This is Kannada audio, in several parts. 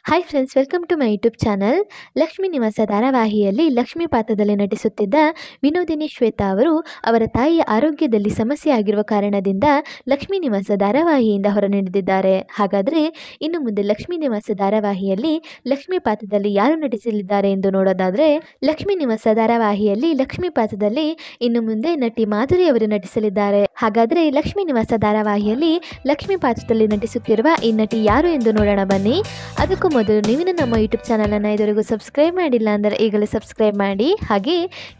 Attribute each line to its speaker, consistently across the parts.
Speaker 1: Hi friends, welcome to my YouTube channel. Lakshmi Nivasa ಧಾರಾವಾಹಿಯಲ್ಲಿ ಲಕ್ಷ್ಮೀ ಪಾತ್ರದಲ್ಲಿ ನಟಿಸುತ್ತಿದ್ದ ವಿನೋದಿನಿ ಶ್ವೇತಾ ಅವರು ಅವರ ತಾಯಿಯ ಆರೋಗ್ಯದಲ್ಲಿ ಸಮಸ್ಯೆ ಆಗಿರುವ ಕಾರಣದಿಂದ ಲಕ್ಷ್ಮೀ ನಿವಾಸ ಧಾರಾವಾಹಿಯಿಂದ ಹೊರನಡೆದಿದ್ದಾರೆ. ಹಾಗಾದರೆ ಇನ್ನು ಮುಂದೆ ಲಕ್ಷ್ಮೀ ನಿವಾಸ ಧಾರಾವಾಹಿಯಲ್ಲಿ ಲಕ್ಷ್ಮೀ ಪಾತ್ರದಲ್ಲಿ ಯಾರು ನಟಿಸಲಿದ್ದಾರೆ ಎಂದು ನೋಡೋದಾದರೆ, ಲಕ್ಷ್ಮೀ ನಿವಾಸ ಧಾರಾವಾಹಿಯಲ್ಲಿ ಲಕ್ಷ್ಮೀ ಪಾತ್ರದಲ್ಲಿ ಇನ್ನು ಮುಂದೆ ನಟಿ ಮಾಧುರಿ ಅವರು ನಟಿಸಲಿದ್ದಾರೆ. ಹಾಗಾದರೆ ಲಕ್ಷ್ಮೀ ನಿವಾಸ ಧಾರಾವಾಹಿಯಲ್ಲಿ ಲಕ್ಷ್ಮೀ ಪಾತ್ರದಲ್ಲಿ ನಟಿಸುತ್ತಿರುವ ಈ ನಟಿ ಯಾರು ಎಂದು ನೋಡೋಣ ಬನ್ನಿ. ಅದಕ್ಕೂ ಮೊದಲು ನೀವು ನಮ್ಮ ಯೂಟ್ಯೂಬ್ ಚಾನಲನ್ನು ಇದುವರೆಗೂ ಸಬ್ಸ್ಕ್ರೈಬ್ ಮಾಡಿಲ್ಲ ಅಂದರೆ ಈಗಲೇ ಸಬ್ಸ್ಕ್ರೈಬ್ ಮಾಡಿ. ಹಾಗೆ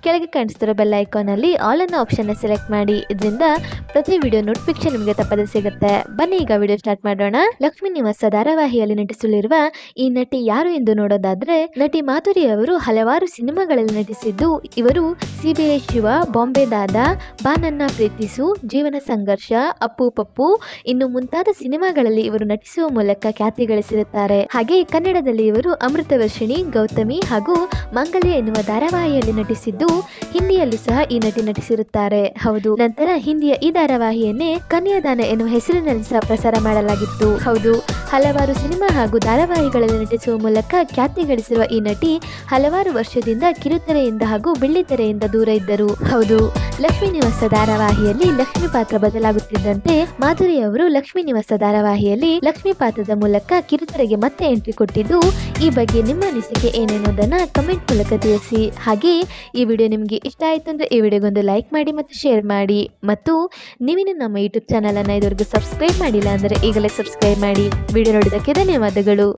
Speaker 1: ಕೆಳಗೆ ಕಾಣಿಸ್ತಿರೋ ಬೆಲ್ ಐಕಾನಲ್ಲಿ ಆಲ್ ಅನ್ನೋ ಆಪ್ಷನ್ನ ಸೆಲೆಕ್ಟ್ ಮಾಡಿ. ಇದರಿಂದ ಪ್ರತಿ ವಿಡಿಯೋ ನೋಟಿಫಿಕೇಶನ್ ನಿಮಗೆ ತಪ್ಪದೇ ಸಿಗುತ್ತೆ. ಬನ್ನಿ ಈಗ ವಿಡಿಯೋ ಸ್ಟಾರ್ಟ್ ಮಾಡೋಣ. ಲಕ್ಷ್ಮೀ ನಿವಾಸ ಧಾರಾವಾಹಿಯಲ್ಲಿ ನಟಿಸಲಿರುವ ಈ ನಟಿ ಯಾರು ಎಂದು ನೋಡೋದಾದ್ರೆ, ನಟಿ ಮಾಧುರಿ ಅವರು ಹಲವಾರು ಸಿನಿಮಾಗಳಲ್ಲಿ ನಟಿಸಿದ್ದು ಇವರು CBI ಶಿವ, ಬಾಂಬೆ ದಾದಾ, ಬಾ ನನ್ನ ಪ್ರೀತಿಸು, ಜೀವನ ಸಂಘರ್ಷ, ಅಪ್ಪು ಪಪ್ಪು ಇನ್ನು ಮುಂತಾದ ಸಿನಿಮಾಗಳಲ್ಲಿ ಇವರು ನಟಿಸುವ ಮೂಲಕ ಖ್ಯಾತಿ ಗಳಿಸಿರುತ್ತಾರೆ. ಹಾಗೆ ಕನ್ನಡದಲ್ಲಿ ಇವರು ಅಮೃತವರ್ಷಿಣಿ, ಗೌತಮಿ ಹಾಗೂ ಮಂಗಲ್ಯ ಎನ್ನುವ ಧಾರಾವಾಹಿಯಲ್ಲಿ ನಟಿಸಿದ್ದು ಹಿಂದಿಯಲ್ಲೂ ಸಹ ಈ ನಟಿ ನಟಿಸಿರುತ್ತಾರೆ. ಹೌದು, ನಂತರ ಹಿಂದಿಯ ಈ ಧಾರಾವಾಹಿಯನ್ನೇ ಕನ್ಯಾದಾನ ಎನ್ನುವ ಹೆಸರಿನಲ್ಲಿ ಸಹ ಪ್ರಸಾರ ಮಾಡಲಾಗಿತ್ತು. ಹೌದು, ಹಲವಾರು ಸಿನಿಮಾ ಹಾಗೂ ಧಾರಾವಾಹಿಗಳಲ್ಲಿ ನಟಿಸುವ ಮೂಲಕ ಖ್ಯಾತಿ ಗಳಿಸಿರುವ ಈ ನಟಿ ಹಲವಾರು ವರ್ಷದಿಂದ ಕಿರುತೆರೆಯಿಂದ ಹಾಗೂ ಬೆಳ್ಳಿತೆರೆಯಿಂದ ದೂರ ಇದ್ದರು. ಹೌದು, ಲಕ್ಷ್ಮೀ ನಿವಾಸ ಧಾರಾವಾಹಿಯಲ್ಲಿ ಲಕ್ಷ್ಮೀ ಪಾತ್ರ ಬದಲಾಗುತ್ತಿದ್ದಂತೆ ಮಾಧುರಿ ಅವರು ಲಕ್ಷ್ಮೀ ನಿವಾಸ ಧಾರಾವಾಹಿಯಲ್ಲಿ ಲಕ್ಷ್ಮೀ ಪಾತ್ರದ ಮೂಲಕ ಕಿರುತೆರೆಗೆ ಮತ್ತೆ ಎಂಟ್ರಿ ಕೊಟ್ಟಿದ್ದು, ಈ ಬಗ್ಗೆ ನಿಮ್ಮ ಅನಿಸಿಕೆ ಏನೇನೋದನ್ನ ಕಮೆಂಟ್ ಮೂಲಕ ತಿಳಿಸಿ. ಹಾಗೆ ಈ ವಿಡಿಯೋ ನಿಮಗೆ ಇಷ್ಟ ಆಯ್ತು ಅಂದ್ರೆ ಈ ವಿಡಿಯೋಗೊಂದು ಲೈಕ್ ಮಾಡಿ ಮತ್ತು ಶೇರ್ ಮಾಡಿ. ಮತ್ತು ನೀವಿನ್ನು ನಮ್ಮ ಯೂಟ್ಯೂಬ್ ಚಾನಲ್ ಅನ್ನ ಇದುವರೆಗೂ ಸಬ್ಸ್ಕ್ರೈಬ್ ಮಾಡಿಲ್ಲ ಅಂದರೆ ಈಗಲೇ ಸಬ್ಸ್ಕ್ರೈಬ್ ಮಾಡಿ. ವಿಡಿಯೋ ನೋಡಿದ್ದಕ್ಕೆ ಧನ್ಯವಾದಗಳು.